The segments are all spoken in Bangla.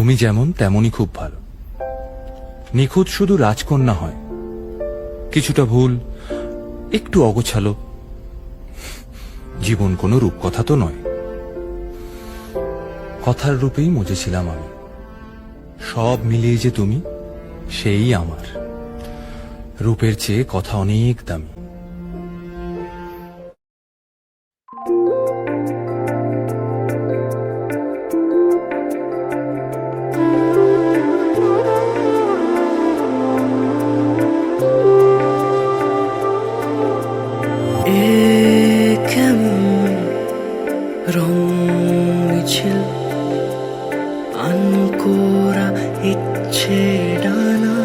তুমি যেমন তেমনই খুব ভালো। নিখুঁত শুধু রাজকন্যা হয়, কিছুটা ভুল, একটু অগোছালো। জীবন কোনো রূপকথা তো নয়। কথার রূপেই মজেছিলাম আমি। সব মিলিয়ে যে তুমি, সেই আমার। রূপের চেয়ে কথা অনেক দামি। রং মিছিল আনকোরা ইচ্ছে ডানা,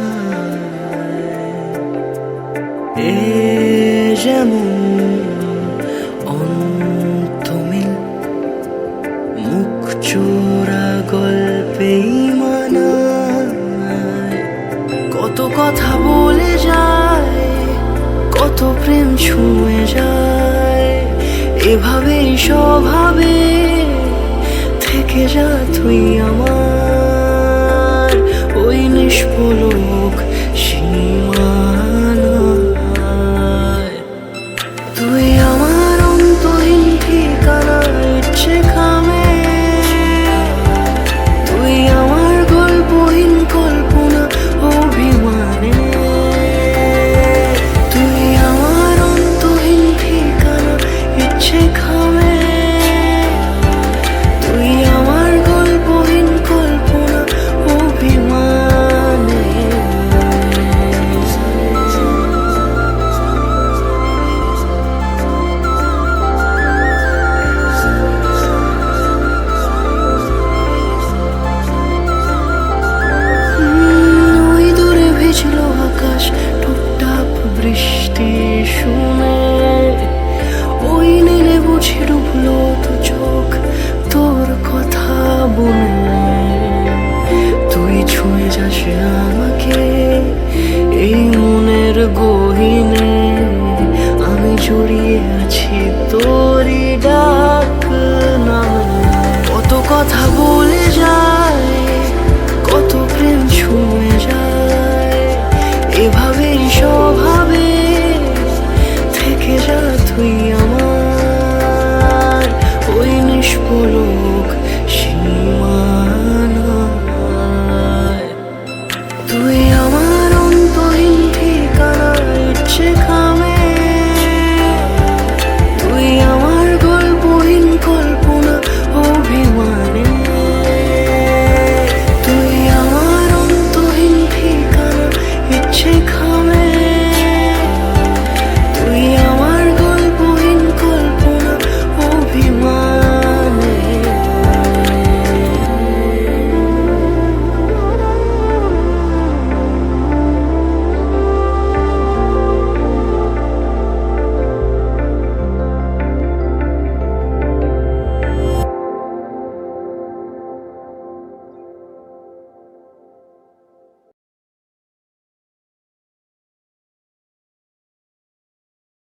এ যেমন অন্তমিল মুখ চোরা গল্পেই মানায়। কত কথা বলে যায়, কত প্রেম ছুঁয়ে যায়, এভাবেই স্বভাবে থেকে যা তুই আমার।